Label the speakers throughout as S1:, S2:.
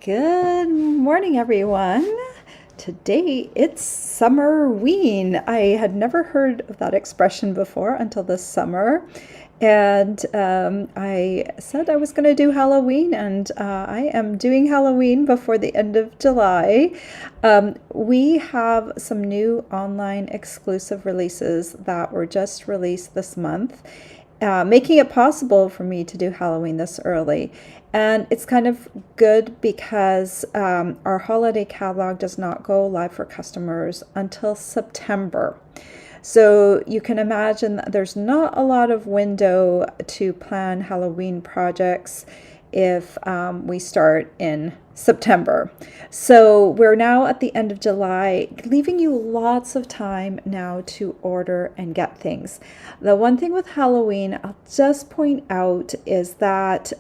S1: Good morning, everyone. Today it's Summerween. I had never heard of that expression before until this summer. And I said I was going to do Halloween, and I am doing Halloween before the end of July. We have some new online exclusive releases that were just released this month, making it possible for me to do Halloween this early. And it's kind of good because our holiday catalog does not go live for customers until September. So you can imagine that there's not a lot of window to plan Halloween projects if we start in September. So we're now at the end of July, leaving you lots of time now to order and get things. The one thing with Halloween, I'll just point out, is that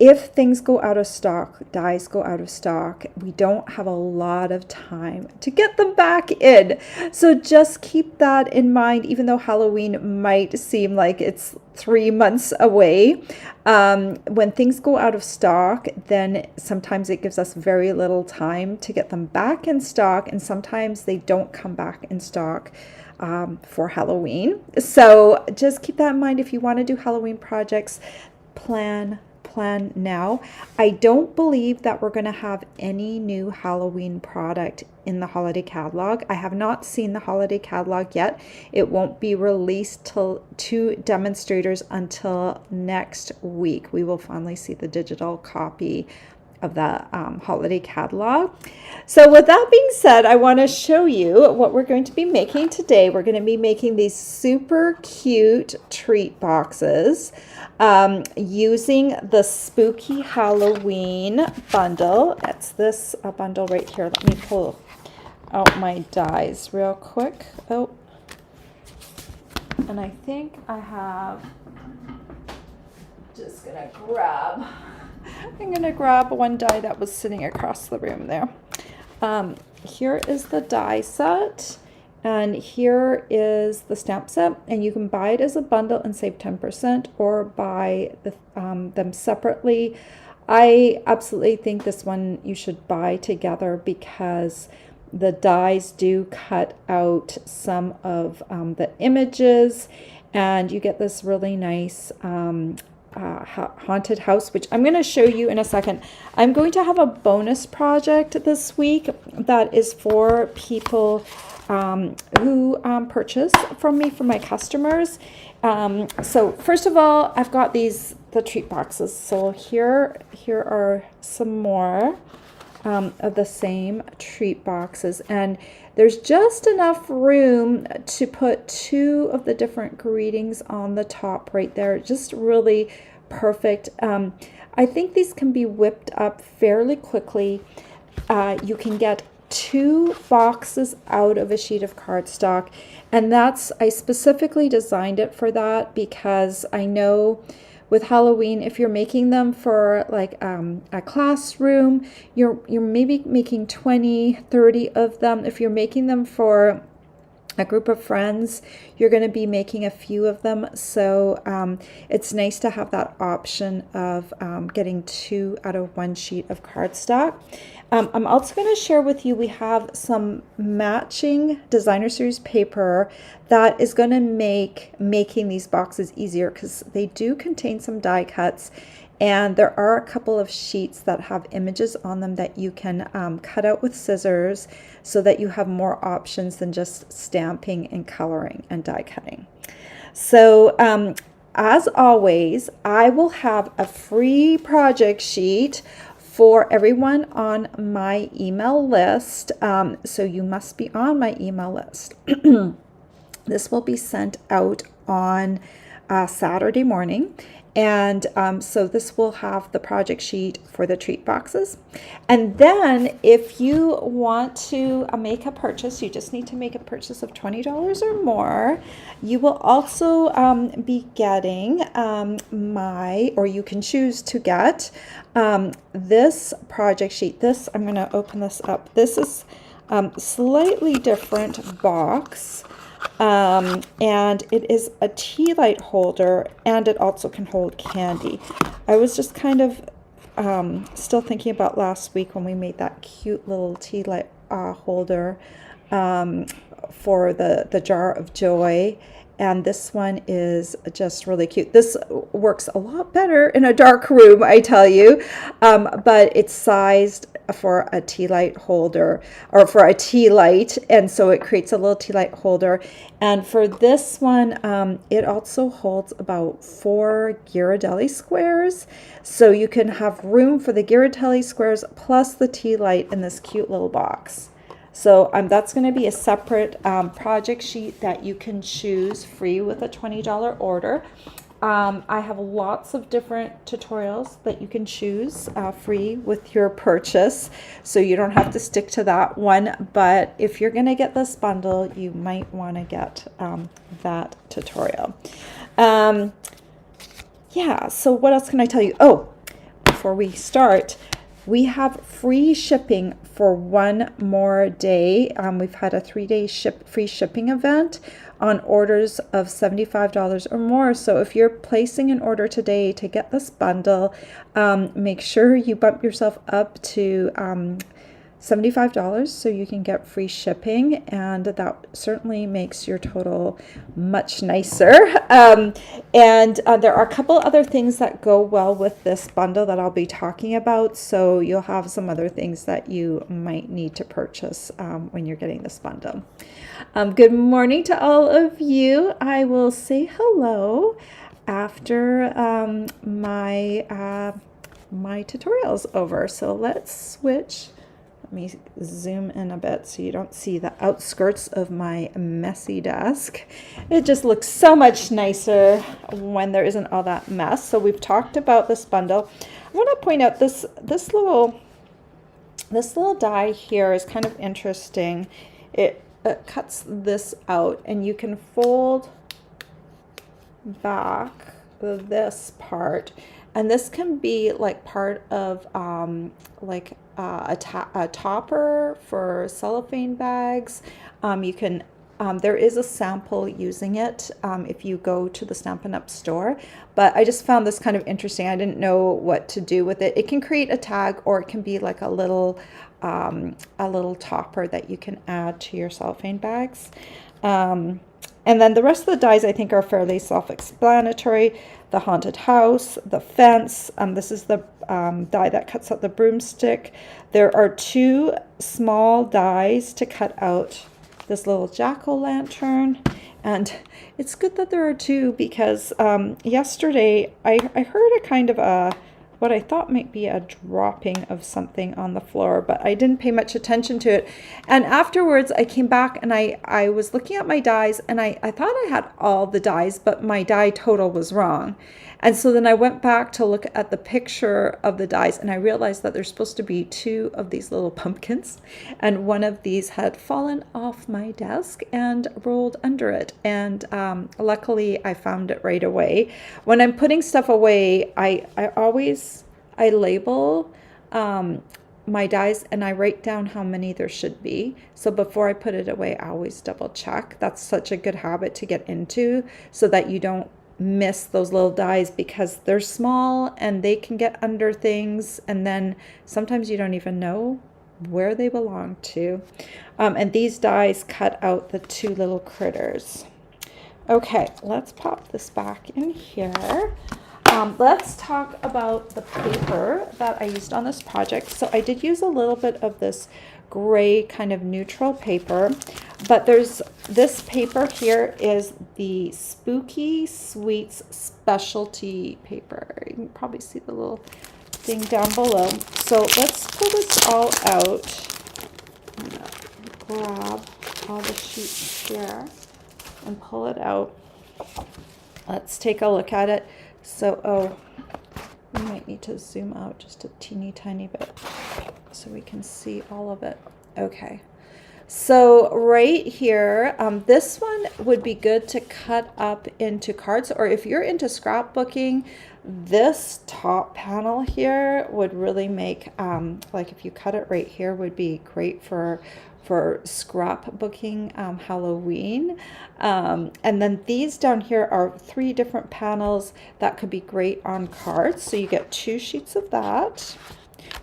S1: if things go out of stock, dyes go out of stock, we don't have a lot of time to get them back in. So just keep that in mind, even though Halloween might seem like it's 3 months away. When things go out of stock, then sometimes it gives us very little time to get them back in stock, and sometimes they don't come back in stock for Halloween. So just keep that in mind. If you want to do Halloween projects, plan now. I don't believe that we're going to have any new Halloween product in the holiday catalog. I have not seen the holiday catalog yet. It won't be released to demonstrators until next week. We will finally see the digital copy of the holiday catalog. So with that being said, I want to show you what we're going to be making today. We're going to be making these super cute treat boxes using the Spooky Halloween bundle. It's this bundle right here. Let me pull out my dies real quick. Oh, and I think I have, just gonna grab, I'm going to grab one die that was sitting across the room there. Here is the die set, and here is the stamp set, and you can buy it as a bundle and save 10% or buy them separately. I absolutely think this one you should buy together because the dies do cut out some of the images, and you get this really nice haunted house, which I'm going to show you in a second. I'm going to have a bonus project this week that is for people who purchase from me, for my customers. So first of all, I've got the treat boxes. So here are some more of the same treat boxes, and there's just enough room to put 2 of the different greetings on the top right there. Just really perfect. I think these can be whipped up fairly quickly. You can get 2 boxes out of a sheet of cardstock, and I specifically designed it for that because I know with Halloween, if you're making them for like a classroom, you're maybe making 20, 30 of them. If you're making them for a group of friends, you're going to be making a few of them. So it's nice to have that option of getting 2 out of 1 sheet of cardstock. I'm also going to share with you, we have some matching designer series paper that is going to make making these boxes easier because they do contain some die cuts, and there are a couple of sheets that have images on them that you can cut out with scissors so that you have more options than just stamping and coloring and die cutting. So as always, I will have a free project sheet for everyone on my email list. So you must be on my email list. This will be sent out on Saturday morning. And so this will have the project sheet for the treat boxes. And then if you want to make a purchase, you just need to make a purchase of $20 or more. You will also be getting or you can choose to get this project sheet. I'm going to open this up. This is slightly different box. And it is a tea light holder, and it also can hold candy. I was just kind of still thinking about last week when we made that cute little tea light holder for the jar of joy. And this one is just really cute. This works a lot better in a dark room, I tell you. But it's sized for a tea light holder, or for a tea light. And so it creates a little tea light holder. And for this one, it also holds about 4 Ghirardelli squares. So you can have room for the Ghirardelli squares plus the tea light in this cute little box. So that's going to be a separate project sheet that you can choose free with a $20 order. I have lots of different tutorials that you can choose free with your purchase, so you don't have to stick to that one. But if you're going to get this bundle, you might want to get that tutorial. Yeah, so what else can I tell you? Oh, before we start, we have free shipping for one more day. We've had a 3-day free shipping event on orders of $75 or more. So if you're placing an order today to get this bundle, make sure you bump yourself up to $75 so you can get free shipping, and that certainly makes your total much nicer. And there are a couple other things that go well with this bundle that I'll be talking about, so you'll have some other things that you might need to purchase when you're getting this bundle. Good morning to all of you. I will say hello after my tutorial's over. So let's switch. Let me zoom in a bit so you don't see the outskirts of my messy desk. It just looks so much nicer when there isn't all that mess. So we've talked about this bundle. I want to point out this little die here is kind of interesting. It cuts this out, and you can fold back this part, and this can be like part of a topper for cellophane bags. You can there is a sample using it if you go to the Stampin' Up store, but I just found this kind of interesting. I didn't know what to do with it. It can create a tag, or it can be like a little topper that you can add to your cellophane bags. And then the rest of the dies I think are fairly self-explanatory. The haunted house, the fence. This is the die that cuts out the broomstick. There are 2 small dies to cut out this little jack-o'-lantern. And it's good that there are 2, because yesterday I heard a kind of what I thought might be a dropping of something on the floor, but I didn't pay much attention to it. And afterwards I came back and I was looking at my dies, and I thought I had all the dies, but my die total was wrong. And so then I went back to look at the picture of the dies, and I realized that there's supposed to be 2 of these little pumpkins, and one of these had fallen off my desk and rolled under it. And luckily I found it right away. When I'm putting stuff away, I label my dies, and I write down how many there should be. So before I put it away, I always double check. That's such a good habit to get into, so that you don't miss those little dies, because they're small and they can get under things, and then sometimes you don't even know where they belong to. And these dies cut out the 2 little critters. Okay, let's pop this back in here. Let's talk about the paper that I used on this project. So I did use a little bit of this gray kind of neutral paper, but there's this paper here is the Spooky Sweets specialty paper. You can probably see the little thing down below. So let's pull this all out. I'm gonna grab all the sheets here and pull it out. Let's take a look at it. So, we might need to zoom out just a teeny tiny bit so we can see all of it. Okay. So right here, this one would be good to cut up into cards, or if you're into scrapbooking, this top panel here would really make, like if you cut it right here, would be great for for scrapbooking Halloween. And then these down here are 3 different panels that could be great on cards. So you get 2 sheets of that,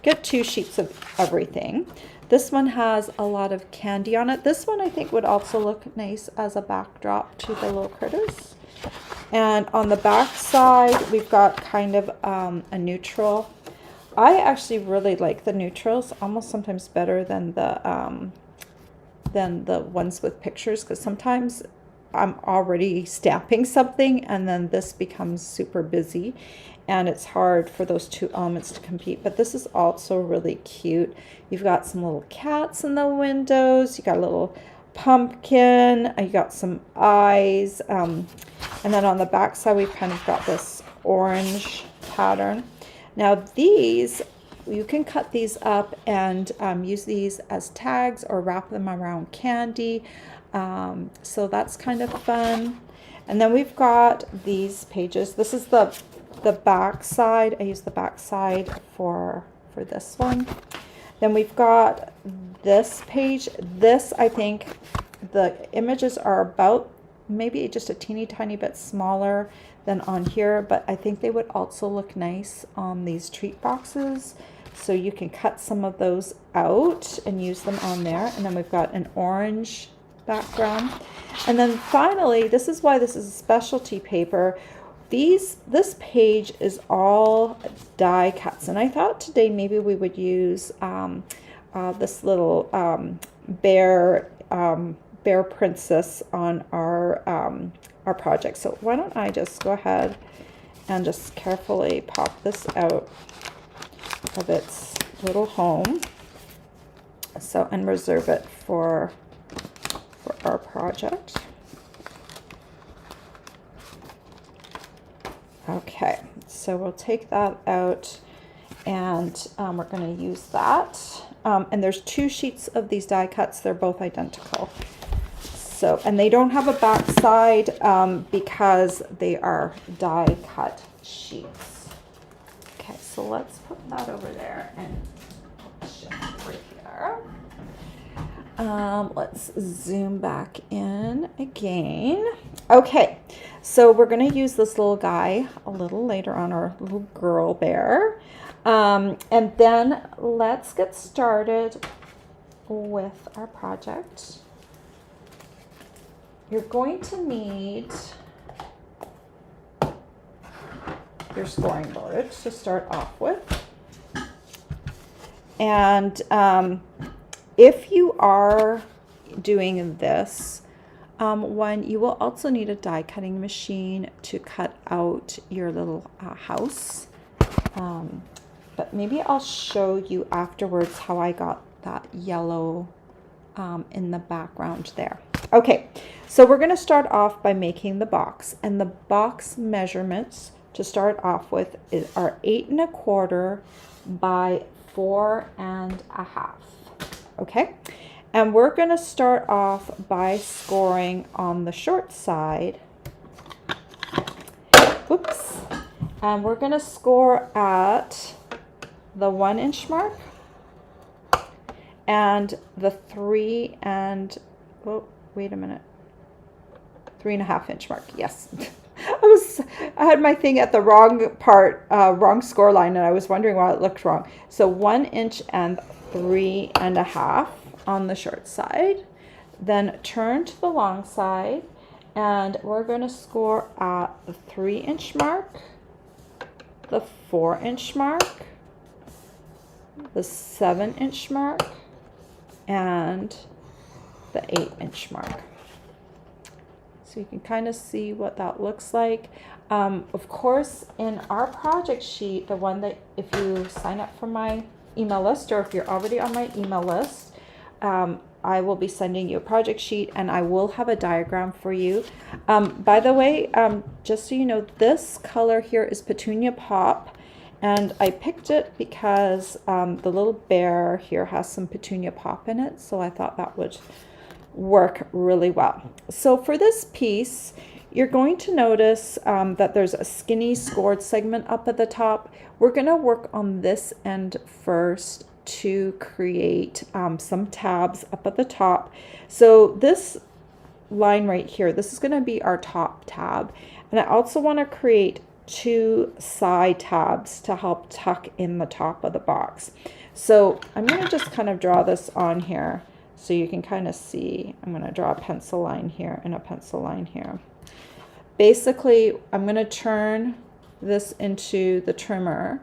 S1: get 2 sheets of everything. This one has a lot of candy on it. This one I think would also look nice as a backdrop to the little critters. And on the back side, we've got kind of a neutral. I actually really like the neutrals, almost sometimes better than the ones with pictures, because sometimes I'm already stamping something and then this becomes super busy and it's hard for those 2 elements to compete. But this is also really cute. You've got some little cats in the windows, you got a little pumpkin, you got some eyes, and then on the back side we've kind of got this orange pattern. Now these, you can cut these up and use these as tags or wrap them around candy, so that's kind of fun. And then we've got these pages. This is the back side. I use the back side for this one. Then we've got this page. This, I think the images are about maybe just a teeny tiny bit smaller than on here, but I think they would also look nice on these treat boxes. So you can cut some of those out and use them on there. And then we've got an orange background. And then finally, this is why this is a specialty paper. This page is all die cuts, and I thought today maybe we would use this little bear princess on our project. So why don't I just go ahead and just carefully pop this out of its little home, so, and reserve it for our project. Okay, so we'll take that out and we're going to use that. And there's 2 sheets of these die cuts. They're both identical. So, and they don't have a back side because they are die cut sheets. Okay, so let's put that over there and shift over here. Let's zoom back in again. Okay, so we're going to use this little guy a little later on, our little girl bear. And then let's get started with our project. You're going to need your scoring board to start off with. And if you are doing this one, you will also need a die cutting machine to cut out your little house. But maybe I'll show you afterwards how I got that yellow in the background there. Okay, so we're going to start off by making the box, and the box measurements to start off with are 8 1/4 by 4 1/2. Okay, and we're going to start off by scoring on the short side. Whoops. And we're going to score at the 1 inch mark and the 3 and, oh, wait a minute, 3 1/2 inch mark. Yes. I had my thing at the wrong part, wrong score line, and I was wondering why it looked wrong. So 1 inch and 3 1/2 on the short side. Then turn to the long side, and we're going to score at the 3 inch mark, the 4 inch mark, the 7 inch mark, and the 8 inch mark. So you can kind of see what that looks like. Of course, in our project sheet, the one that if you sign up for my email list, or if you're already on my email list, I will be sending you a project sheet, and I will have a diagram for you. By the way, just so you know, this color here is Petunia Pop, and I picked it because the little bear here has some Petunia Pop in it, so I thought that would work really well. So for this piece, you're going to notice that there's a skinny scored segment up at the top. We're going to work on this end first, to create some tabs up at the top. So this line right here, this is going to be our top tab. And I also want to create 2 side tabs to help tuck in the top of the box. So I'm going to just kind of draw this on here so you can kind of see. I'm going to draw a pencil line here and a pencil line here. Basically, I'm going to turn this into the trimmer,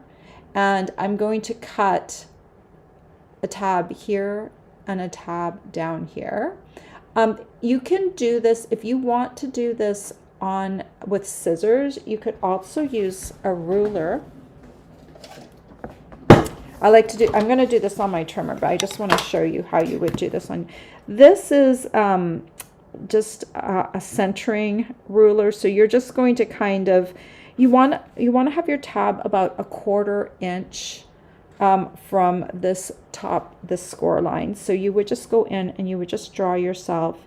S1: and I'm going to cut a tab here and a tab down here. You can do this if you want to do this on with scissors. You could also use a ruler. I'm going to do this on my trimmer, but I just want to show you how you would do this on. This is just a centering ruler. So you're just going to kind of, you want to have your tab about 1/4 inch from this score line. So you would just go in and you would just draw yourself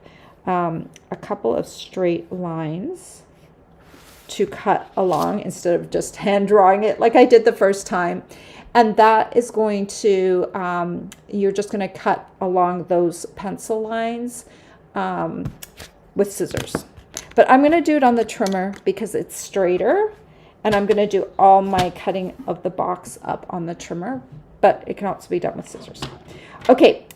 S1: a couple of straight lines to cut along instead of just hand drawing it like I did the first time. And that is going to, you're just going to cut along those pencil lines with scissors. But I'm going to do it on the trimmer because it's straighter, and I'm going to do all my cutting of the box up on the trimmer, but it can also be done with scissors. Okay,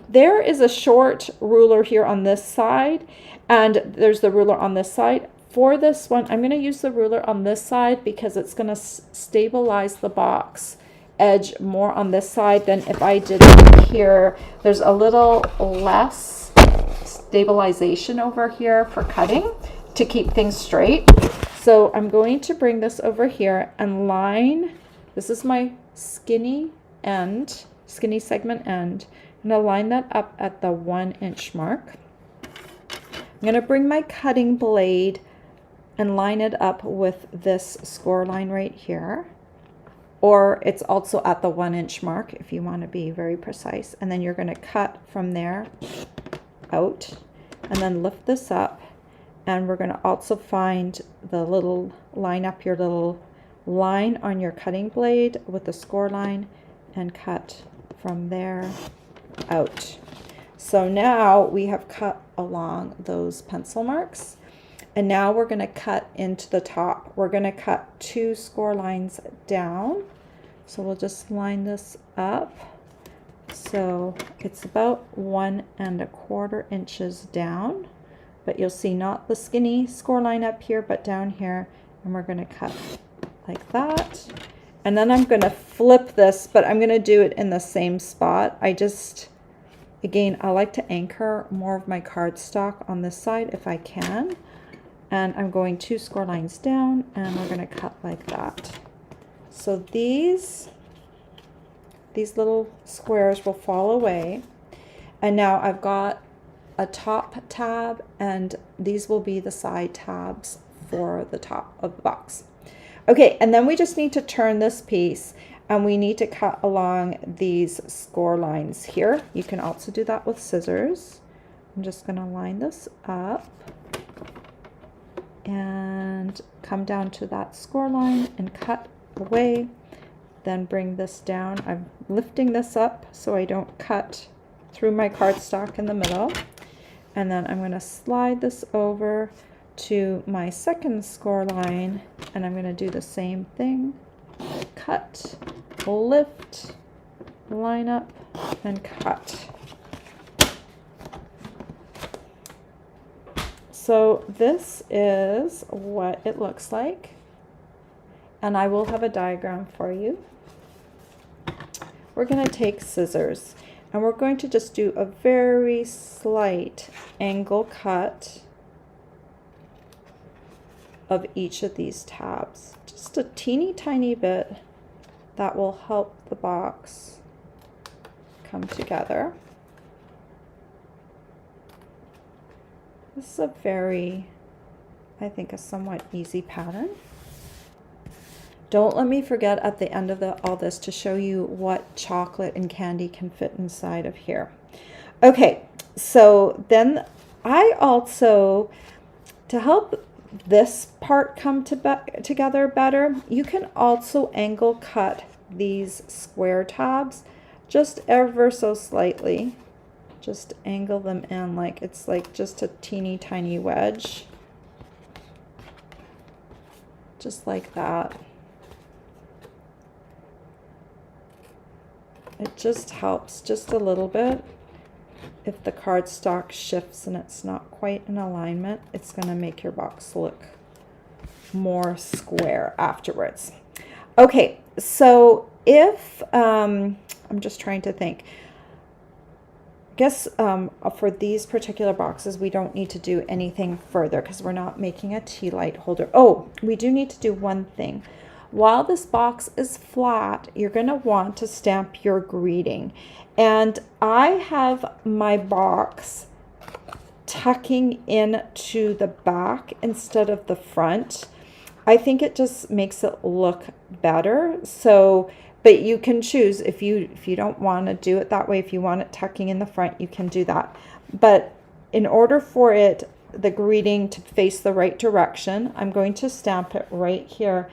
S1: there is a short ruler here on this side, and there's the ruler on this side. For this one, I'm going to use the ruler on this side because it's going to stabilize the box edge more on this side than if I did it here. There's a little less stabilization over here for cutting to keep things straight. So I'm going to bring this over here and line, this is my skinny segment end. I'm going to line that up at the 1 inch mark. I'm going to bring my cutting blade and line it up with this score line right here. Or it's also at the 1 inch mark if you want to be very precise. And then you're going to cut from there out and then lift this up. And we're going to also find the little line up your little line on your cutting blade with the score line and cut from there out. So now we have cut along those pencil marks. And now we're going to cut into the top. We're going to cut 2 score lines down. So we'll just line this up. So it's about 1 1/4 inches down. But you'll see not the skinny score line up here, but down here. And we're going to cut like that. And then I'm going to flip this, but I'm going to do it in the same spot. Again, I like to anchor more of my cardstock on this side if I can. And I'm going 2 score lines down, and we're going to cut like that. So these little squares will fall away. And now I've got a top tab, and these will be the side tabs for the top of the box. Okay, and then we just need to turn this piece, and we need to cut along these score lines here. You can also do that with scissors. I'm just going to line this up and come down to that score line and cut away. Then bring this down. I'm lifting this up so I don't cut through my cardstock in the middle. And then I'm going to slide this over to my second score line, and I'm going to do the same thing. Cut, lift, line up, and cut. So this is what it looks like, and I will have a diagram for you. We're going to take scissors, and we're going to just do a very slight angle cut of each of these tabs. Just a teeny tiny bit that will help the box come together. This is a very, I think, a somewhat easy pattern. Don't let me forget at the end of all this to show you what chocolate and candy can fit inside of here. Okay, so then I also, to help this part come together better, you can also angle cut these square tabs just ever so slightly. Just angle them in like it's like just a teeny tiny wedge. Just like that. It just helps just a little bit. If the cardstock shifts and it's not quite in alignment, it's going to make your box look more square afterwards. Okay, so if, I'm just trying to think. I guess for these particular boxes, we don't need to do anything further because we're not making a tea light holder. Oh, we do need to do one thing. While this box is flat, you're going to want to stamp your greeting. And I have my box tucking into the back instead of the front. I think it just makes it look better. So, but you can choose if you don't want to do it that way. If you want it tucking in the front, you can do that. But in order for it, the greeting to face the right direction, I'm going to stamp it right here.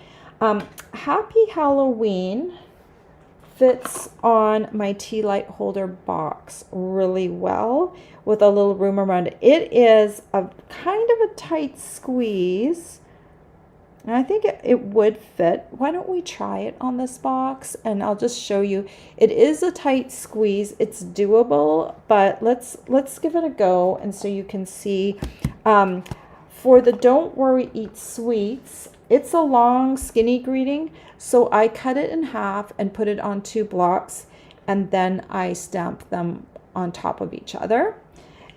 S1: Happy Halloween fits on my tea light holder box really well with a little room around it. It is a kind of a tight squeeze, and I think it would fit. Why don't we try it on this box and I'll just show you. It is a tight squeeze. It's doable, but let's give it a go and so you can see. For the Don't Worry Eat Sweets, it's a long skinny greeting, so I cut it in half and put it on 2 blocks, and then I stamp them on top of each other.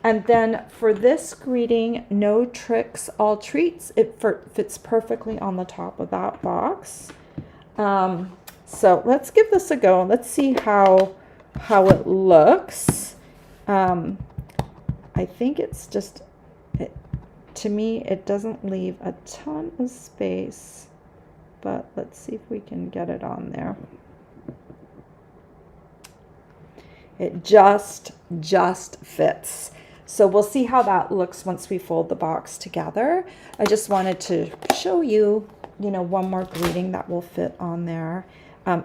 S1: And then for this greeting, No Tricks, All Treats, it fits perfectly on the top of that box. So let's give this a go. Let's see how it looks. I think it's just... to me, it doesn't leave a ton of space, but let's see if we can get it on there. It just fits. So we'll see how that looks once we fold the box together. I just wanted to show you, one more greeting that will fit on there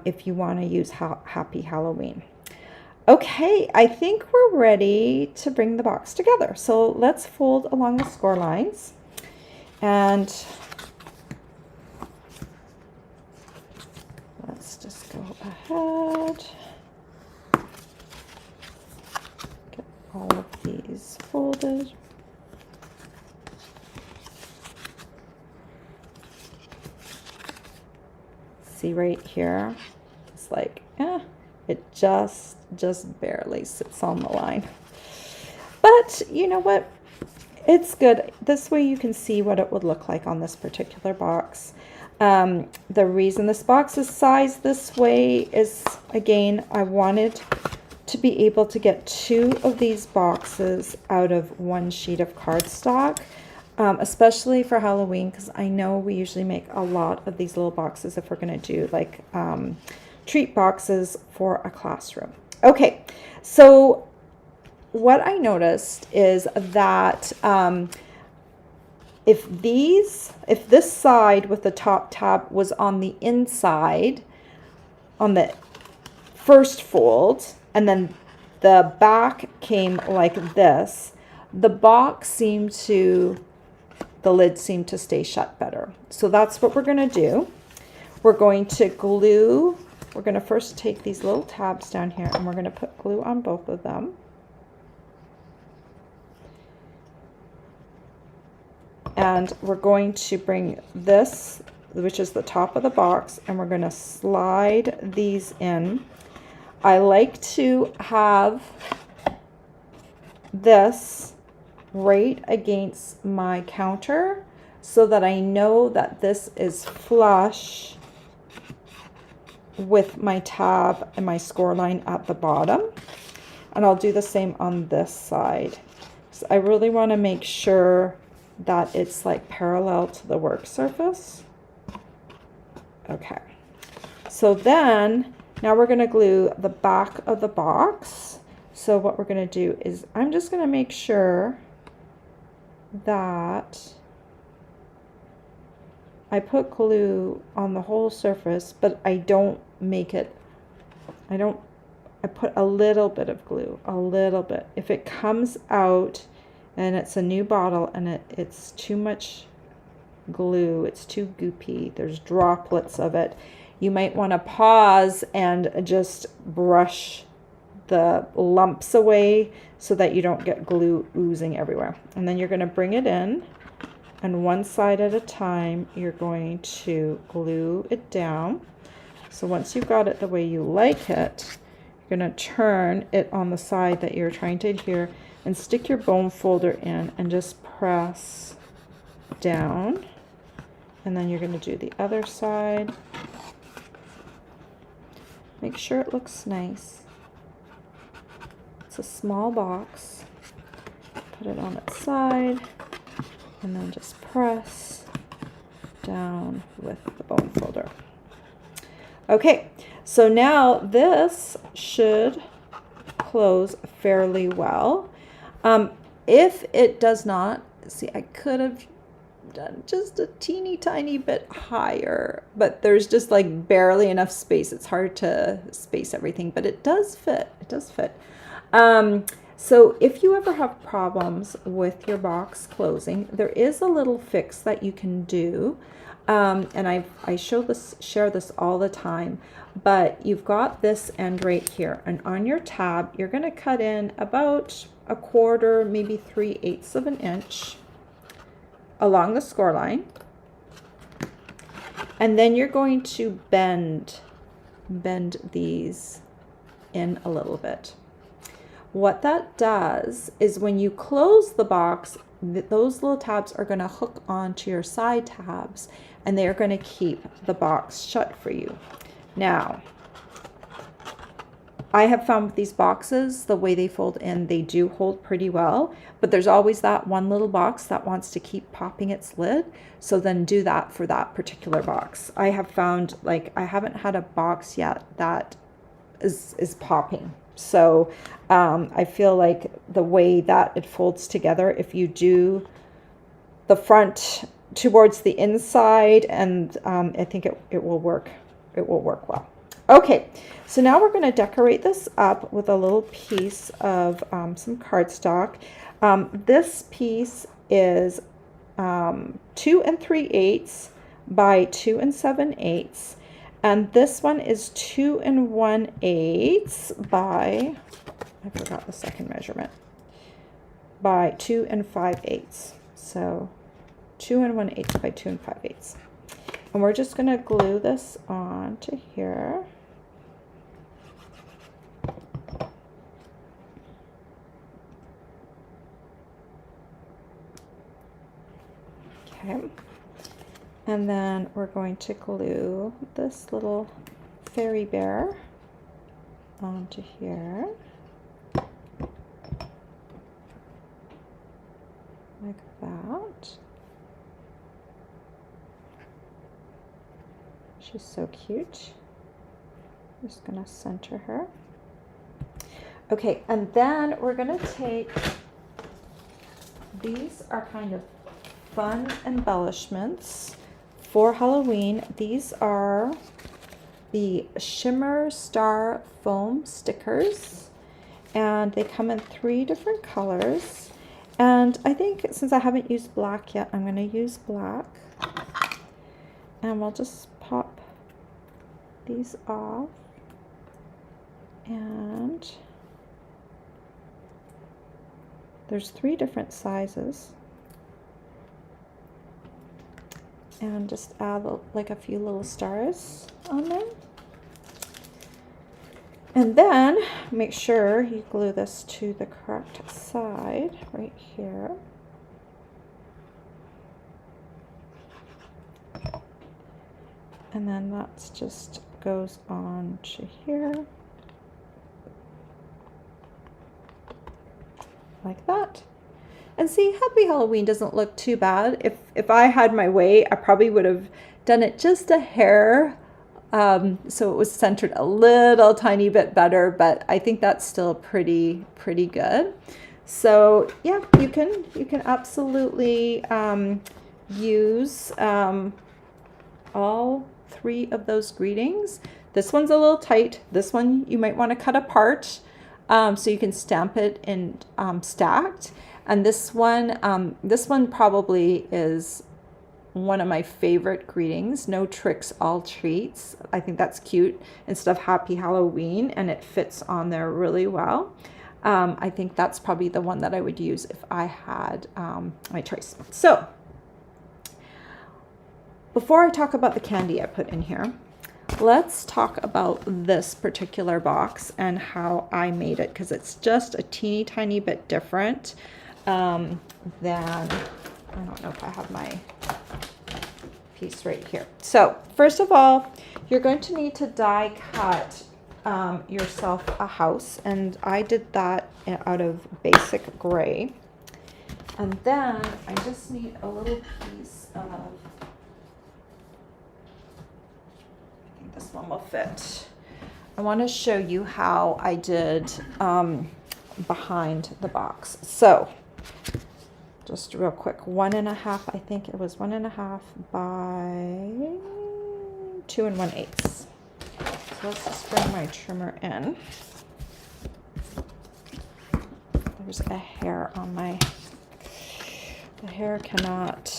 S1: if you want to use Happy Halloween. Okay, I think we're ready to bring the box together. So let's fold along the score lines. And let's just go ahead. Get all of these folded. See right here? It's like, it just barely sits on the line. But you know what? It's good. This way you can see what it would look like on this particular box. The reason this box is sized this way is, again, I wanted to be able to get 2 of these boxes out of 1 sheet of cardstock, especially for Halloween, because I know we usually make a lot of these little boxes if we're going to do like treat boxes for a classroom. Okay, so what I noticed is that if this side with the top tab was on the inside, on the first fold, and then the back came like this, the lid seemed to stay shut better. So that's what we're going to do. We're going to glue. We're going to first take these little tabs down here and we're going to put glue on both of them. And we're going to bring this, which is the top of the box, and we're going to slide these in. I like to have this right against my counter so that I know that this is flush with my tab and my score line at the bottom. And I'll do the same on this side. So I really want to make sure that it's like parallel to the work surface. Okay. So then, now we're going to glue the back of the box. So what we're going to do is I'm just going to make sure that I put glue on the whole surface, but I don't make it, I I put a little bit of glue, a little bit. If it comes out and it's a new bottle and it's too much glue, it's too goopy, there's droplets of it, you might want to pause and just brush the lumps away so that you don't get glue oozing everywhere. And then you're going to bring it in, and one side at a time you're going to glue it down. So once you've got it the way you like it, you're going to turn it on the side that you're trying to adhere and stick your bone folder in and just press down. And then you're going to do the other side. Make sure it looks nice. It's a small box. Put it on its side and then just press down with the bone folder. Okay, so now this should close fairly well. If it does not, see, I could have done just a teeny tiny bit higher, but there's just like barely enough space. It's hard to space everything, but it does fit. It does fit. So if you ever have problems with your box closing, there is a little fix that you can do. And I share this all the time, but you've got this end right here, and on your tab, you're going to cut in about 1/4, maybe 3/8 of an inch along the score line. And then you're going to bend these in a little bit. What that does is when you close the box, those little tabs are going to hook onto your side tabs, and they are going to keep the box shut for you. Now, I have found with these boxes, the way they fold in, they do hold pretty well, but there's always that one little box that wants to keep popping its lid. So then do that for that particular box. I have found, like, I haven't had a box yet that is popping. So I feel like the way that it folds together, if you do the front towards the inside, and I think it will work. It will work well. Okay, so now we're going to decorate this up with a little piece of some cardstock. This piece is 2 3/8 by 2 7/8. And this one is 2 1/8 by, I forgot the second measurement, by 2 5/8. So 2 1/8 by 2 5/8. And we're just going to glue this on to here. Okay. And then we're going to glue this little fairy bear onto here, like that. She's so cute. I'm just gonna center her. Okay, and then we're gonna take, these are kind of fun embellishments for Halloween. These are the Shimmer Star foam stickers, and they come in 3 different colors. And I think since I haven't used black yet, I'm going to use black. And we'll just pop these off. And there's 3 different sizes. And just add like a few little stars on there. And then make sure you glue this to the correct side right here. And then that just goes on to here. Like that. And see, Happy Halloween doesn't look too bad. If I had my way, I probably would have done it just a hair, so it was centered a little tiny bit better, but I think that's still pretty good. So yeah, you can absolutely use all 3 of those greetings. This one's a little tight. This one you might want to cut apart so you can stamp it in stacked. And this one probably is one of my favorite greetings. No tricks, all treats. I think that's cute instead of Happy Halloween, and it fits on there really well. I think that's probably the one that I would use if I had my choice. So before I talk about the candy I put in here, let's talk about this particular box and how I made it, because it's just a teeny tiny bit different than, I don't know if I have my piece right here. So first of all, you're going to need to die cut yourself a house, and I did that out of basic gray. And then I just need a little piece of, I think this one will fit. I want to show you how I did behind the box. So just real quick, 1.5, I think it was 1.5 by 2 1/8. So let's just bring my trimmer in. There's a hair on my, the hair cannot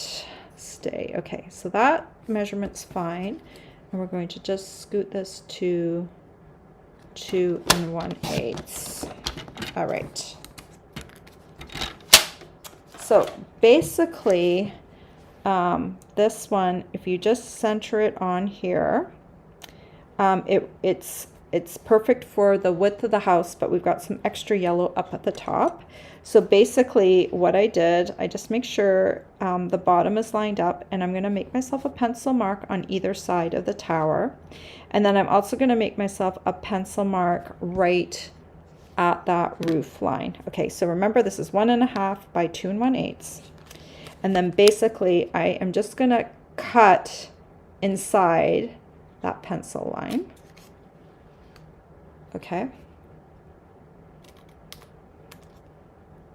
S1: stay. Okay, so that measurement's fine. And we're going to just scoot this to 2 1/8. All right. So basically, this one, if you just center it on here, it's perfect for the width of the house, but we've got some extra yellow up at the top. So basically what I did, I just make sure the bottom is lined up, and I'm going to make myself a pencil mark on either side of the tower. And then I'm also going to make myself a pencil mark right at that roof line. Okay, so remember this is 1.5 by 2 1/8. And then basically I am just going to cut inside that pencil line. Okay.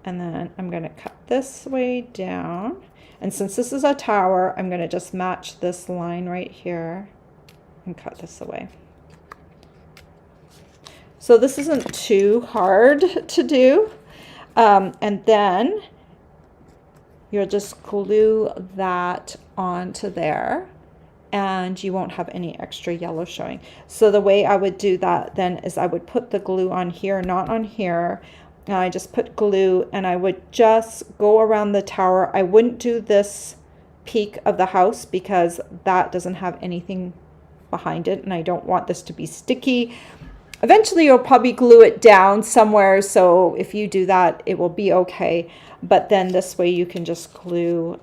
S1: And then I'm going to cut this way down. And since this is a tower, I'm going to just match this line right here and cut this away. So this isn't too hard to do. And then you'll just glue that onto there, and you won't have any extra yellow showing. So the way I would do that then is I would put the glue on here, not on here. And I just put glue, and I would just go around the tower. I wouldn't do this peak of the house because that doesn't have anything behind it, and I don't want this to be sticky. Eventually you'll probably glue it down somewhere, so if you do that it will be okay. But then this way you can just glue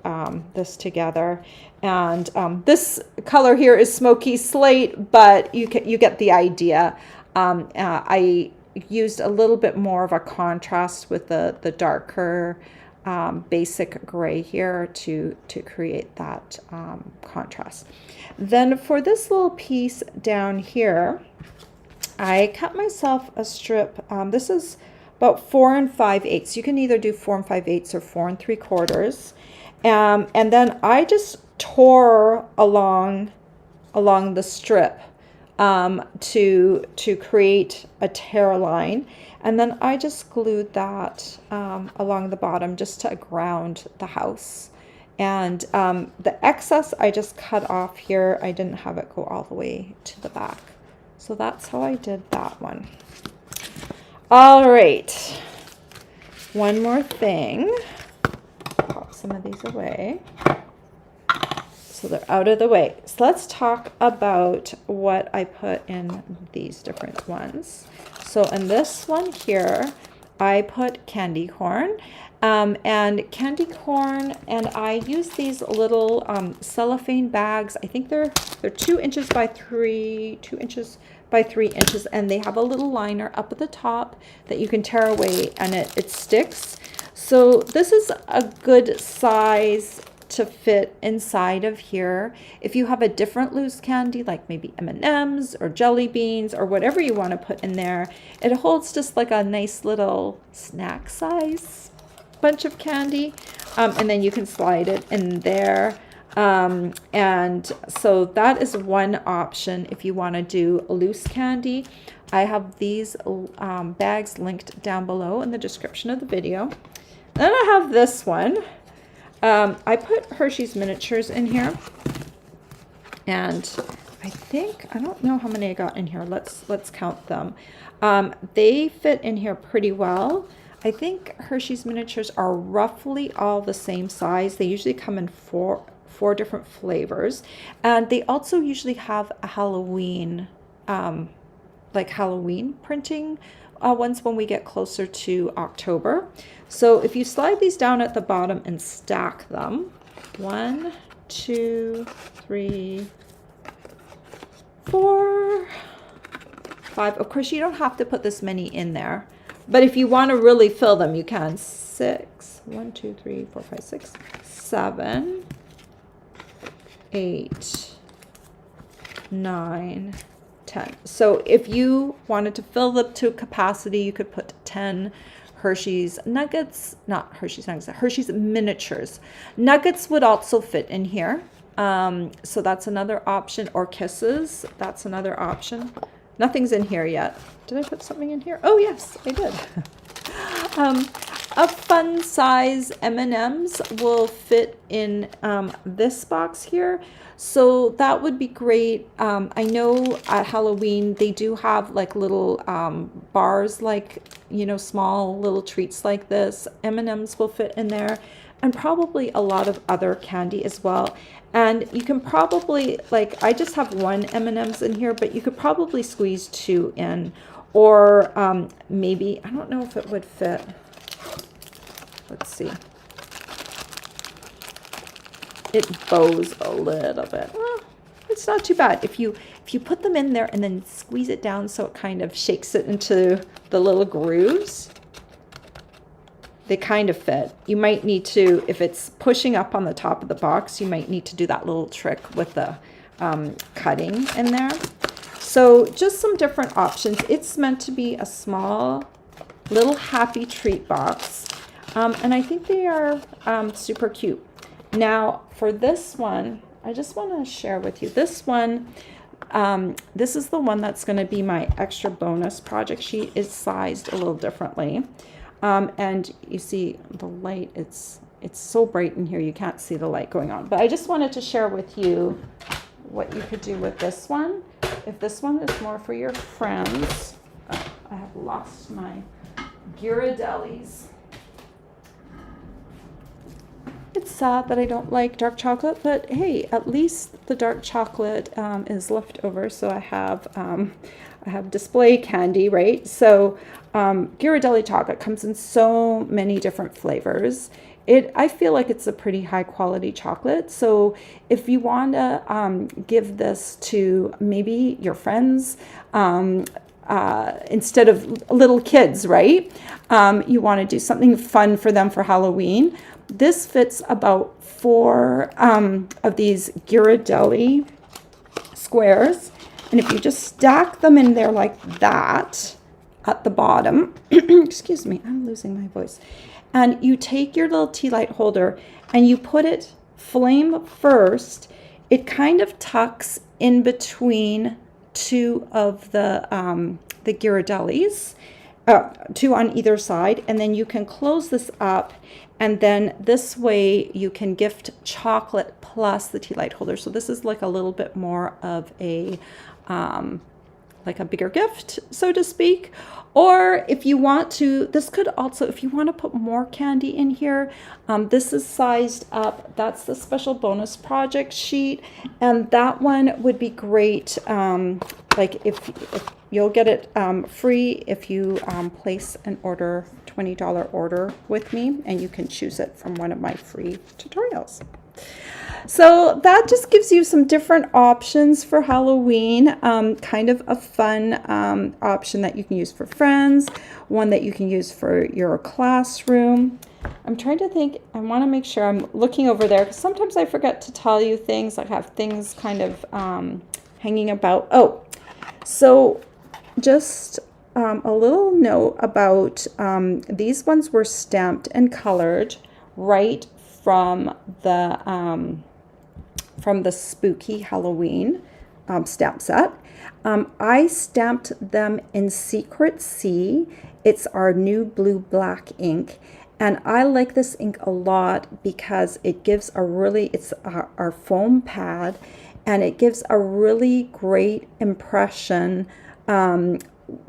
S1: this together. And this color here is smoky slate, but you get the idea. I used a little bit more of a contrast with the darker basic gray here to create that contrast. Then for this little piece down here, I cut myself a strip. This is about 4 5/8. You can either do 4 5/8 or 4 3/4. And then I just tore along the strip to create a tear line, and then I just glued that along the bottom just to ground the house. And the excess I just cut off here. I didn't have it go all the way to the back. So that's how I did that one. All right, one more thing. Pop some of these away so they're out of the way. So let's talk about what I put in these different ones. So in this one here, I put candy corn. And candy corn, and I use these little cellophane bags. I think they're 2 inches by 3 inches, and they have a little liner up at the top that you can tear away, and it sticks. So this is a good size to fit inside of here. If you have a different loose candy, like maybe M&Ms or jelly beans or whatever you want to put in there, it holds just like a nice little snack size bunch of candy, and then you can slide it in there. And so that is one option if you want to do loose candy. I have these bags linked down below in the description of the video. Then I have this one. I put Hershey's miniatures in here, and I don't know how many I got in here. Let's count them. They fit in here pretty well. I think Hershey's miniatures are roughly all the same size. They usually come in four different flavors, and they also usually have a Halloween, like Halloween printing ones when we get closer to October. So if you slide these down at the bottom and stack them, 1, 2, 3, 4, 5. Of course, you don't have to put this many in there, but if you want to really fill them, you can. 6, 1, 2, 3, 4, 5, 6, 7, 8, 9, 10. So if you wanted to fill them to capacity, you could put 10 Hershey's nuggets, not Hershey's nuggets, Hershey's miniatures. Nuggets would also fit in here. So that's another option, or kisses. That's another option. Nothing's in here yet. Did I put something in here? Oh yes, I did. A fun size M&Ms will fit in this box here. So that would be great. I know at Halloween they do have like little bars, like, you know, small little treats like this. M&Ms will fit in there, and probably a lot of other candy as well. And you can probably, like, I just have one M&Ms in here, but you could probably squeeze 2 in, or maybe, I don't know if it would fit. Let's see. It bows a little bit. Well, it's not too bad. If you put them in there and then squeeze it down so it kind of shakes it into the little grooves, they kind of fit. You might need to, if it's pushing up on the top of the box, you might need to do that little trick with the cutting in there. So just some different options. It's meant to be a small little happy treat box. And I think they are super cute. Now for this one, I just want to share with you this one. This is the one that's going to be my extra bonus project sheet. It's sized a little differently. And you see the light, it's so bright in here, you can't see the light going on. But I just wanted to share with you what you could do with this one. If this one is more for your friends, I have lost my Ghirardellis. It's sad that I don't like dark chocolate, but hey, at least the dark chocolate is left over, so I have display candy, right? So Ghirardelli chocolate comes in so many different flavors. I feel like it's a pretty high quality chocolate. So if you want to give this to maybe your friends, instead of little kids, right? You want to do something fun for them for Halloween. This fits about 4 of these Ghirardelli squares. And if you just stack them in there like that at the bottom, excuse me, I'm losing my voice. And you take your little tea light holder and you put it flame first. It kind of tucks in between 2 of the Ghirardellis, 2 on either side, and then you can close this up, and then this way you can gift chocolate plus the tea light holder. So this is like a little bit more of a like a bigger gift, so to speak. Or if you want to, this could also, if you want to put more candy in here, this is sized up. That's the special bonus project sheet, and that one would be great. Like if you'll get it free if you place an order, $20 order with me, and you can choose it from one of my free tutorials. So that just gives you some different options for Halloween, kind of a fun option that you can use for friends, one that you can use for your classroom. I'm trying to think, I want to make sure I'm looking over there, because sometimes I forget to tell you things. I have things kind of hanging about. Oh, so just a little note about these ones were stamped and colored right from the from the Spooky Halloween stamp set. I stamped them in Secret Sea. It's our new blue black ink. And I like this ink a lot because it gives a really, it's our foam pad, and it gives a really great impression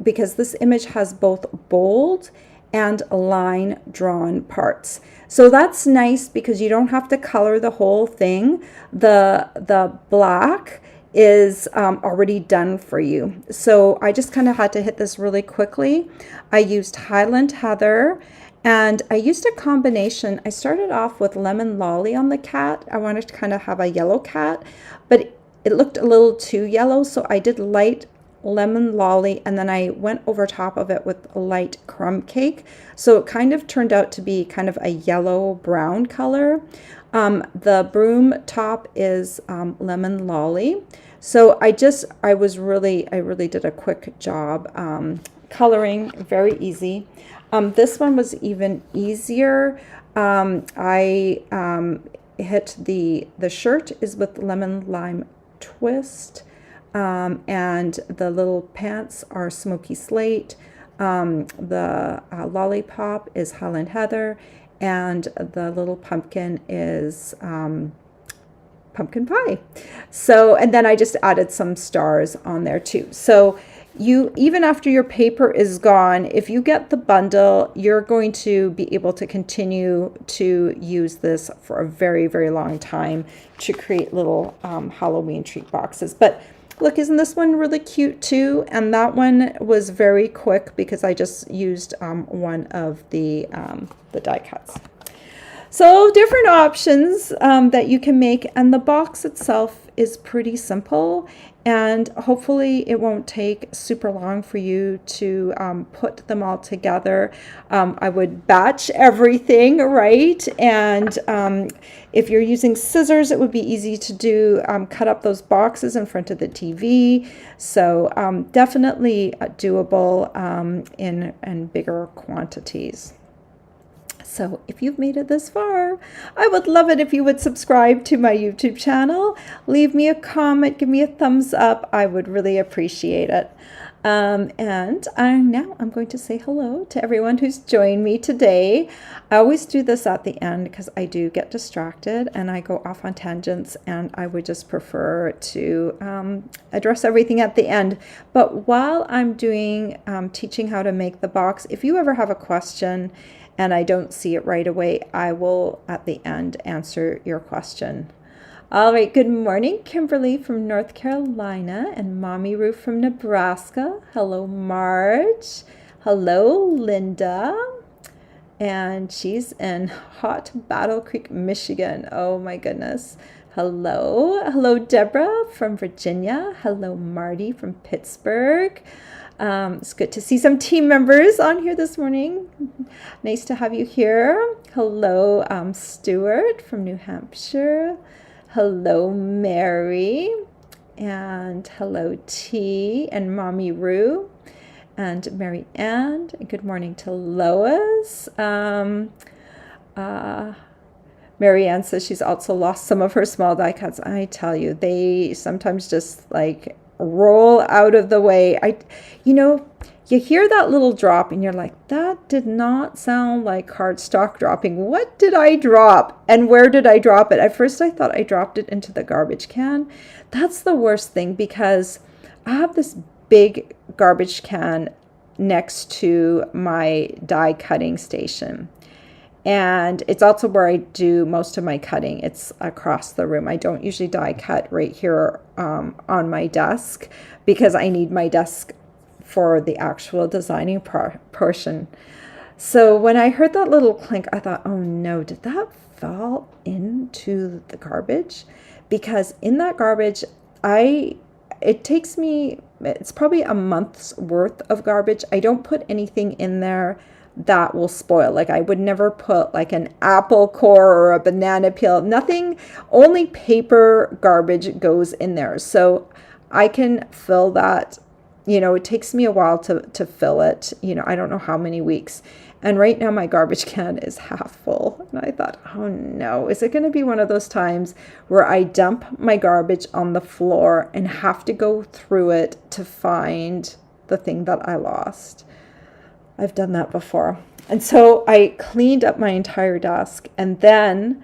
S1: because this image has both bold and line drawn parts. So that's nice because you don't have to color the whole thing. The black is already done for you. So I just kind of had to hit this really quickly. I used Highland Heather, and I used a combination. I started off with Lemon Lolly on the cat. I wanted to kind of have a yellow cat, but it looked a little too yellow, so I did light Lemon Lolly, and then I went over top of it with light crumb cake. So it kind of turned out to be kind of a yellow brown color. The broom top is Lemon Lolly. So I really did a quick job coloring, very easy. This one was even easier. I hit the shirt is with Lemon Lime Twist, and the little pants are Smoky Slate. The lollipop is Highland Heather, and the little pumpkin is pumpkin pie. So, and then I just added some stars on there too. So you, even after your paper is gone, if you get the bundle, you're going to be able to continue to use this for a very, very long time to create little Halloween treat boxes. But look, isn't this one really cute too? And that one was very quick because I just used one of the die cuts. So different options that you can make, and the box itself is pretty simple, and hopefully it won't take super long for you to put them all together. I would batch everything, right? And if you're using scissors, it would be easy to do, cut up those boxes in front of the TV. So definitely doable in bigger quantities. So if you've made it this far, I would love it if you would subscribe to my YouTube channel, leave me a comment, give me a thumbs up. I would really appreciate it. And now I'm going to say hello to everyone who's joined me today. I always do this at the end because I do get distracted and I go off on tangents, and I would just prefer to address everything at the end. But while I'm doing teaching how to make the box, if you ever have a question and I don't see it right away, I will at the end answer your question. All right, good morning, Kimberly from North Carolina, and Mommy Ruth from Nebraska. Hello, Marge. Hello, Linda. And she's in hot Battle Creek, Michigan. Oh my goodness. Hello. Hello, Deborah from Virginia. Hello, Marty from Pittsburgh. It's good to see some team members on here this morning. Nice to have you here. Hello, Stuart from New Hampshire. Hello, Mary. And hello, T and Mommy Rue. And Mary Ann. And good morning to Lois. Mary Ann says she's also lost some of her small die cuts. I tell you, they sometimes just like roll out of the way. You hear that little drop and you're like, that did not sound like cardstock dropping. What did I drop? And where did I drop it? At first I thought I dropped it into the garbage can. That's the worst thing because I have this big garbage can next to my die cutting station. And it's also where I do most of my cutting. It's across the room. I don't usually die cut right here on my desk because I need my desk for the actual designing portion. So when I heard that little clink, I thought, oh no, did that fall into the garbage? Because in that garbage, it takes me, it's probably a month's worth of garbage. I don't put anything in there that will spoil. Like I would never put like an apple core or a banana peel, nothing, only paper garbage goes in there. So I can fill that, it takes me a while to fill it, I don't know how many weeks. And right now my garbage can is half full. And I thought, oh no, is it going to be one of those times where I dump my garbage on the floor and have to go through it to find the thing that I lost? I've done that before. And so I cleaned up my entire desk, and then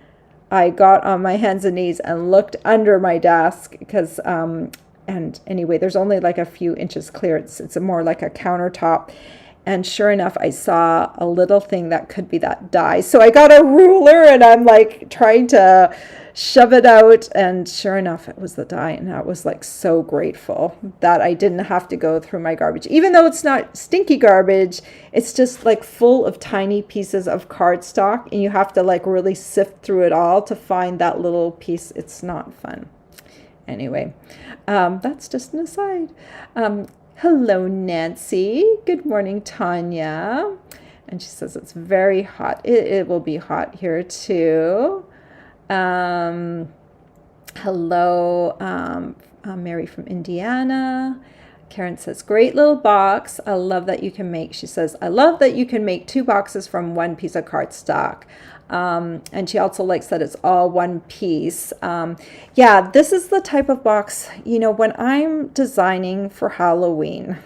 S1: I got on my hands and knees and looked under my desk because, and anyway, there's only like a few inches clear. It's more like a countertop. And sure enough, I saw a little thing that could be that die. So I got a ruler and I'm like trying to shove it out. And sure enough, it was the die. And I was like so grateful that I didn't have to go through my garbage. Even though it's not stinky garbage, it's just like full of tiny pieces of cardstock. And you have to like really sift through it all to find that little piece. It's not fun. Anyway, that's just an aside. Hello, Nancy. Good morning, Tanya. And she says it's very hot. It will be hot here too. Hello, Mary from Indiana. Karen says, great little box. I love that you can make, she says, I love that you can make 2 boxes from 1 piece of cardstock. And she also likes that it's all one piece. Yeah, this is the type of box, when I'm designing for Halloween,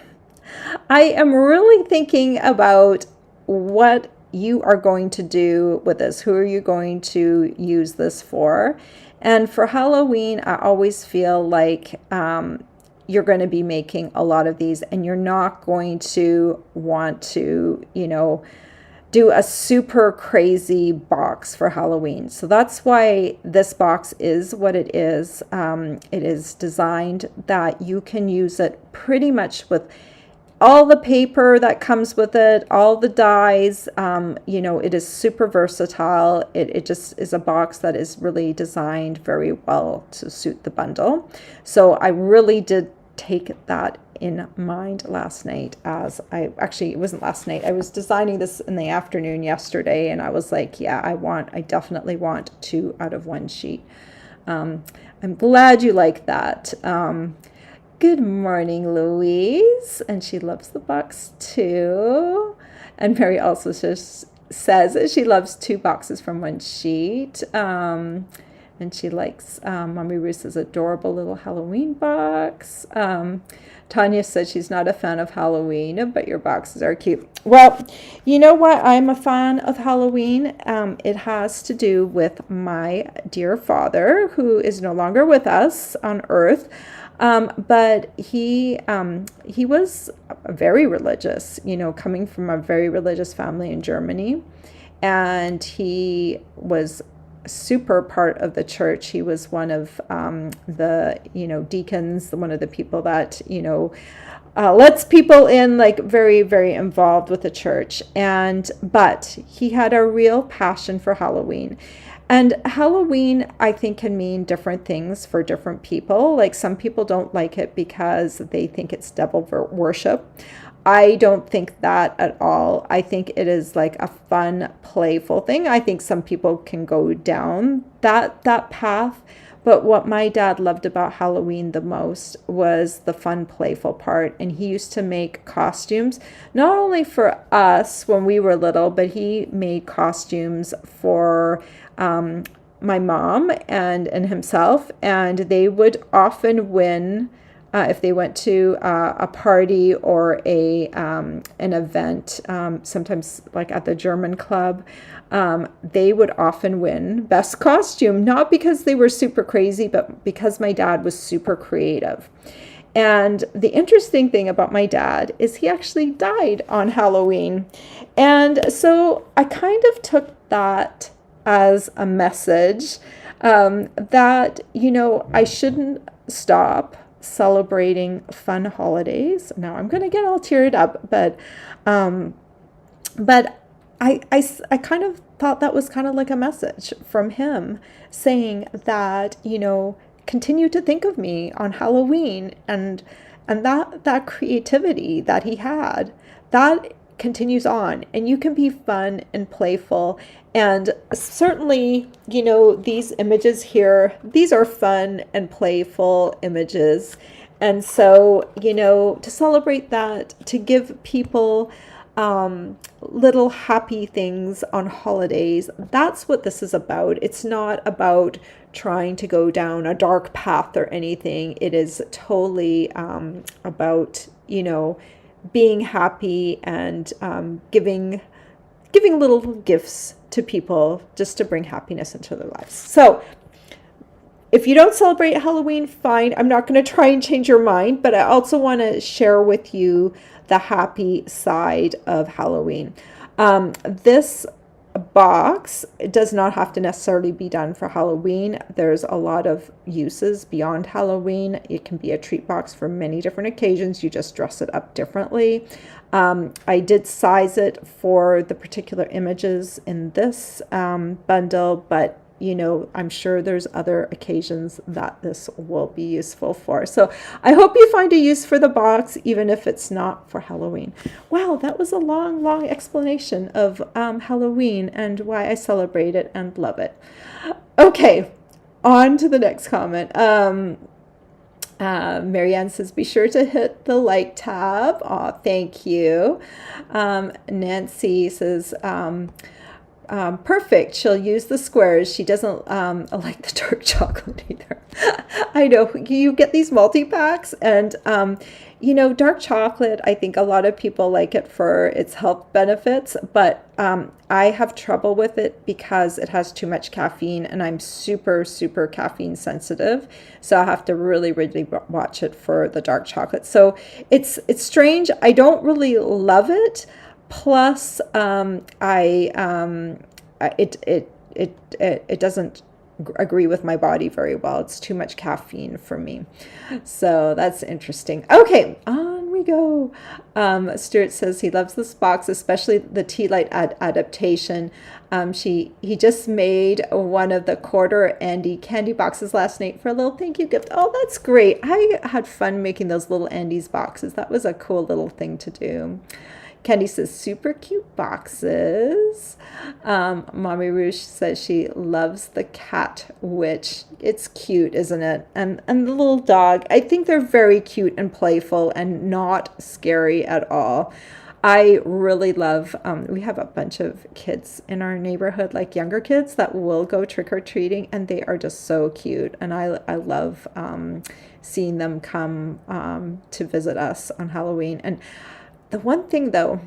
S1: I am really thinking about what you are going to do with this. Who are you going to use this for? And for Halloween, I always feel like you're going to be making a lot of these, and you're not going to want to, do a super crazy box for Halloween. So that's why this box is what it is. It is designed that you can use it pretty much with all the paper that comes with it, all the dies. It is super versatile. It just is a box that is really designed very well to suit the bundle. So I really did take that in mind last night. It wasn't last night. I was designing this in the afternoon yesterday, and I was like, yeah, I definitely want 2 out of 1 sheet. I'm glad you like that. Good morning, Louise. And she loves the box too. And Mary also says she loves 2 boxes from 1 sheet. And she likes Mommy Ruth's adorable little Halloween box. Tanya said she's not a fan of Halloween, but your boxes are cute. Well, you know what? I'm a fan of Halloween. It has to do with my dear father, who is no longer with us on earth. But he was very religious, coming from a very religious family in Germany. And he was super part of the church. He was one of the deacons, one of the people that lets people in, like very, very involved with the church. But he had a real passion for Halloween. And Halloween, I think, can mean different things for different people. Like some people don't like it because they think it's devil worship. I don't think that at all. I think it is like a fun, playful thing. I think some people can go down that path. But what my dad loved about Halloween the most was the fun, playful part. And he used to make costumes, not only for us when we were little, but he made costumes for my mom and himself. And they would often win. If they went to a party or an event, sometimes like at the German club, they would often win best costume, not because they were super crazy, but because my dad was super creative. And the interesting thing about my dad is he actually died on Halloween. And so I kind of took that as a message that, I shouldn't stop celebrating fun holidays. Now I'm going to get all teared up, but I kind of thought that was kind of like a message from him saying that, continue to think of me on Halloween, and that creativity that he had, that continues on, and you can be fun and playful. And certainly, these images here, these are fun and playful images. And so, to celebrate that, to give people little happy things on holidays. That's what this is about. It's not about trying to go down a dark path or anything. It is totally about, being happy and giving little gifts to people just to bring happiness into their lives. So if you don't celebrate Halloween, fine. I'm not going to try and change your mind, but I also want to share with you the happy side of Halloween. This box does not have to necessarily be done for Halloween. There's a lot of uses beyond Halloween. It can be a treat box for many different occasions. You just dress it up differently. I did size it for the particular images in this bundle, but I'm sure there's other occasions that this will be useful for. So I hope you find a use for the box, even if it's not for Halloween. Wow, that was a long, long explanation of Halloween and why I celebrate it and love it. Okay, on to the next comment. Marianne says, be sure to hit the like tab. Aw, thank you. Nancy says, perfect. She'll use the squares. She doesn't like the dark chocolate either. I know you get these multi-packs and dark chocolate, I think a lot of people like it for its health benefits, but I have trouble with it because it has too much caffeine and I'm super, super caffeine sensitive. So I have to really, really watch it for the dark chocolate. So it's strange. I don't really love it. Plus, it doesn't agree with my body very well. It's too much caffeine for me. So that's interesting. Okay, on we go. Stuart says he loves this box, especially the tea light adaptation. He just made one of the quarter Andy candy boxes last night for a little thank you gift. Oh, that's great. I had fun making those little Andy's boxes. That was a cool little thing to do. Candy says, super cute boxes. Mommy Rouge says she loves the cat witch. It's cute, isn't it? And the little dog. I think they're very cute and playful and not scary at all. I really love, we have a bunch of kids in our neighborhood, like younger kids that will go trick-or-treating, and they are just so cute. And I love seeing them come to visit us on Halloween. And the one thing though,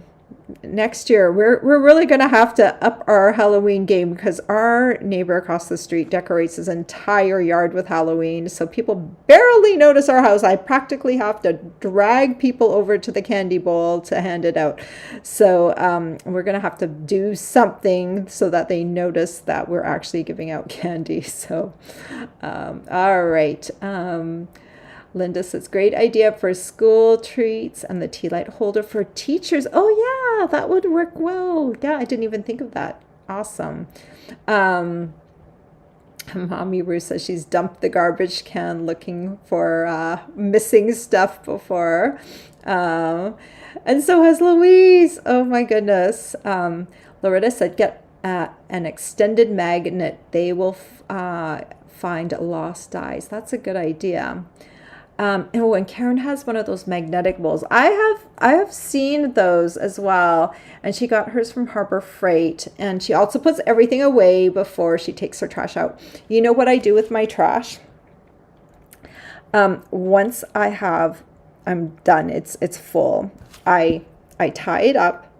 S1: next year we're really going to have to up our Halloween game because our neighbor across the street decorates his entire yard with Halloween. So people barely notice our house. I practically have to drag people over to the candy bowl to hand it out. So we're going to have to do something so that they notice that we're actually giving out candy. So, all right. Linda says, great idea for school treats and the tea light holder for teachers. Oh, yeah, that would work well. Yeah, I didn't even think of that. Awesome. Mommy Ruth says she's dumped the garbage can looking for missing stuff before. And so has Louise. Oh, my goodness. Loretta said, get an extended magnet. They will find lost dies. That's a good idea. And Karen has one of those magnetic bowls. I have seen those as well, and she got hers from Harbor Freight, and she also puts everything away before she takes her trash out. You know what I do with my trash? Once I'm done, it's full. I tie it up,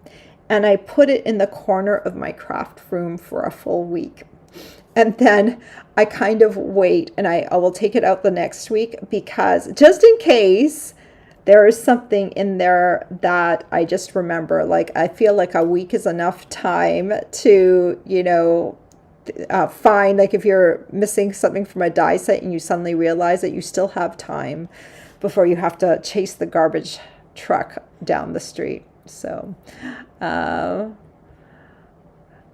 S1: and I put it in the corner of my craft room for a full week. And then I kind of wait and I will take it out the next week because just in case there is something in there that I just remember, like I feel like a week is enough time to, find, like if you're missing something from a die set and you suddenly realize that you still have time before you have to chase the garbage truck down the street. So,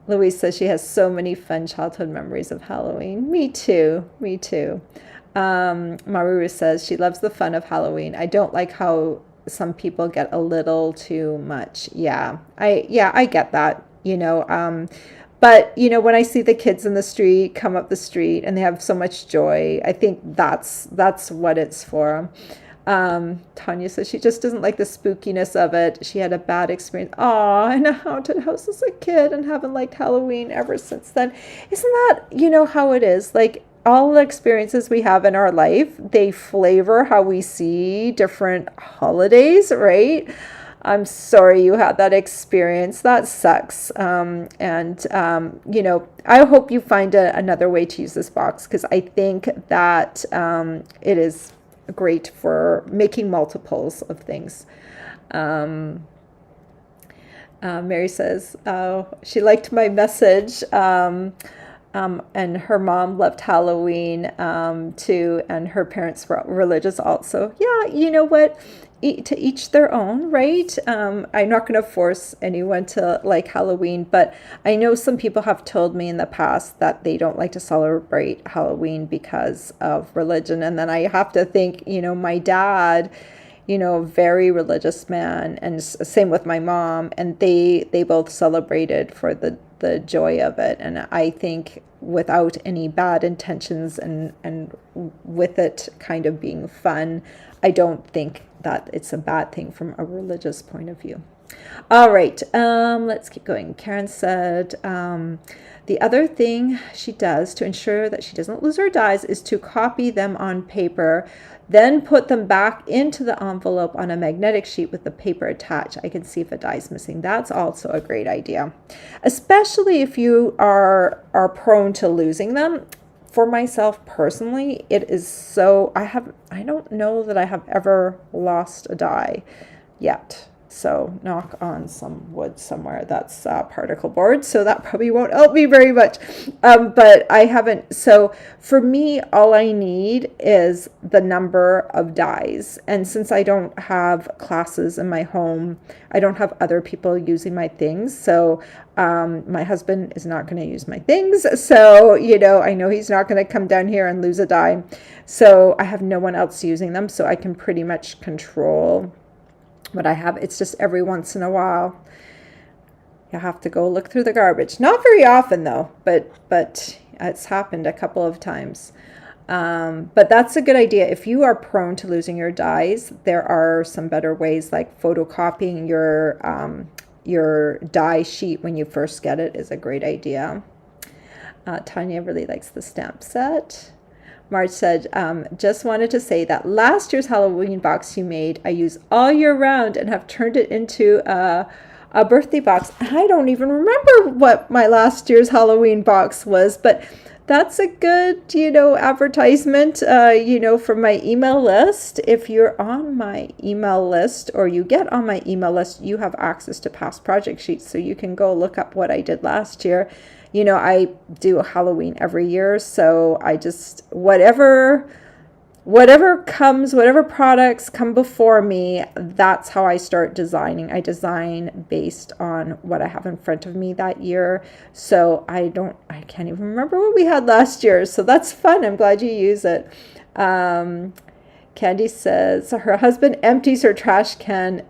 S1: Louise says she has so many fun childhood memories of Halloween. Me too. Maru says she loves the fun of Halloween. I don't like how some people get a little too much. Yeah, I get that, but when I see the kids in the street come up the street and they have so much joy, I think that's what it's for. Tanya says she just doesn't like the spookiness of it. She had a bad experience. Oh, in a haunted house as a kid and haven't liked Halloween ever since then. Isn't that, how it is? Like all the experiences we have in our life, they flavor how we see different holidays, right? I'm sorry you had that experience. That sucks. I hope you find another way to use this box, because I think that it is great for making multiples of things. Mary says she liked my message. And her mom loved Halloween too, and her parents were religious also. Yeah, you know what? To each their own, right? I'm not going to force anyone to like Halloween, but I know some people have told me in the past that they don't like to celebrate Halloween because of religion. And then I have to think, my dad, very religious man, and same with my mom, and they both celebrated for the joy of it. And I think without any bad intentions and with it kind of being fun, I don't think that it's a bad thing from a religious point of view. All right, let's keep going. Karen said, the other thing she does to ensure that she doesn't lose her dies is to copy them on paper, then put them back into the envelope on a magnetic sheet with the paper attached. I can see if a die is missing. That's also a great idea, especially if you are prone to losing them. For myself personally, it is so, I don't know that I have ever lost a die yet. So knock on some wood somewhere. That's particle board, so that probably won't help me very much. But I haven't. So for me, all I need is the number of dies. And since I don't have classes in my home, I don't have other people using my things. So my husband is not going to use my things. So, I know he's not going to come down here and lose a die. So I have no one else using them. So I can pretty much control what I have. It's just every once in a while you have to go look through the garbage. Not very often though, but it's happened a couple of times. But that's a good idea. If you are prone to losing your dies, there are some better ways, like photocopying your die sheet when you first get it is a great idea. Tanya really likes the stamp set. Marge said, just wanted to say that last year's Halloween box you made, I use all year round and have turned it into a birthday box. I don't even remember what my last year's Halloween box was, but that's a good, advertisement, for my email list. If you're on my email list or you get on my email list, you have access to past project sheets, so you can go look up what I did last year. I do a Halloween every year, so I just, whatever products come before me, that's how I start designing. I design based on what I have in front of me that year. So I can't even remember what we had last year. So that's fun. I'm glad you use it. Candy says her husband empties her trash can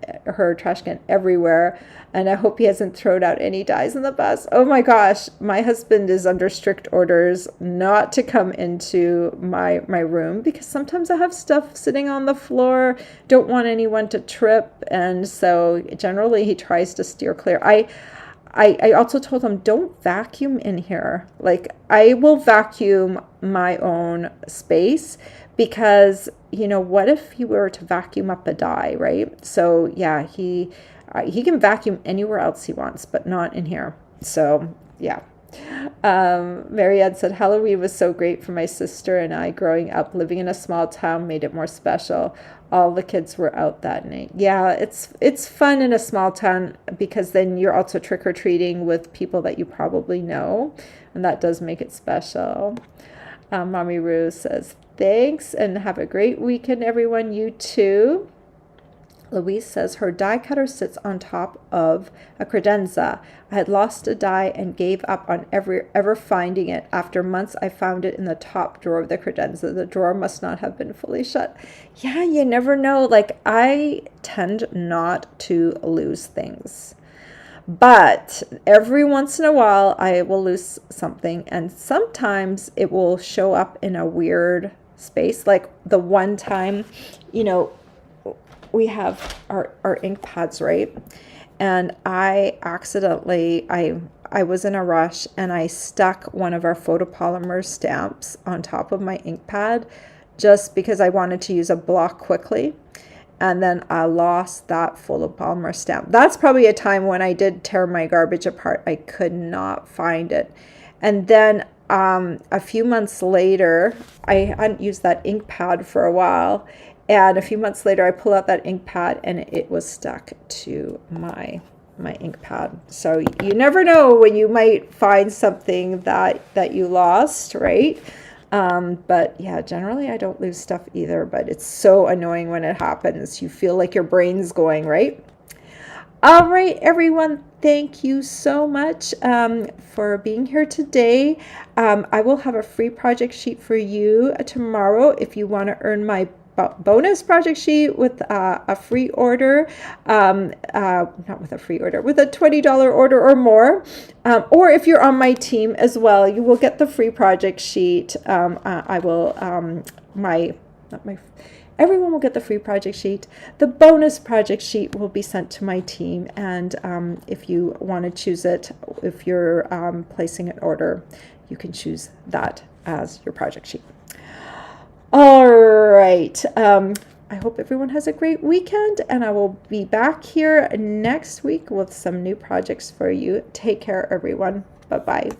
S1: everywhere, and I hope he hasn't thrown out any dies in the bus. Oh my gosh, my husband is under strict orders not to come into my room, because sometimes I have stuff sitting on the floor, don't want anyone to trip, and so generally he tries to steer clear. I also told him, don't vacuum in here. Like, I will vacuum my own space, because what if he were to vacuum up a die, right? So yeah, he can vacuum anywhere else he wants, but not in here. So yeah. Marianne said, Halloween was so great for my sister and I. Growing up, living in a small town made it more special. All the kids were out that night. Yeah, it's fun in a small town, because then you're also trick-or-treating with people that you probably know, and that does make it special. Mommy Rue says, thanks, and have a great weekend, everyone. You too. Louise says her die cutter sits on top of a credenza. I had lost a die and gave up on ever finding it. After months, I found it in the top drawer of the credenza. The drawer must not have been fully shut. Yeah, you never know. Like, I tend not to lose things, but every once in a while I will lose something, and sometimes it will show up in a weird space. Like the one time, we have our ink pads, right? And I accidentally, I was in a rush and I stuck one of our photopolymer stamps on top of my ink pad just because I wanted to use a block quickly. And then I lost that photopolymer stamp. That's probably a time when I did tear my garbage apart. I could not find it. And then a few months later, I hadn't used that ink pad for a while. And a few months later, I pull out that ink pad and it was stuck to my ink pad. So you never know when you might find something that you lost, right? But yeah, generally I don't lose stuff either, but it's so annoying when it happens. You feel like your brain's going, right? All right, everyone, thank you so much for being here today. I will have a free project sheet for you tomorrow if you want to earn my bonus project sheet with a free order, not with a free order, with a $20 order or more, or if you're on my team as well, you will get the free project sheet. I will, everyone will get the free project sheet. The bonus project sheet will be sent to my team, and if you want to choose it, if you're placing an order, you can choose that as your project sheet. All right. I hope everyone has a great weekend, and I will be back here next week with some new projects for you. Take care, everyone. Bye-bye.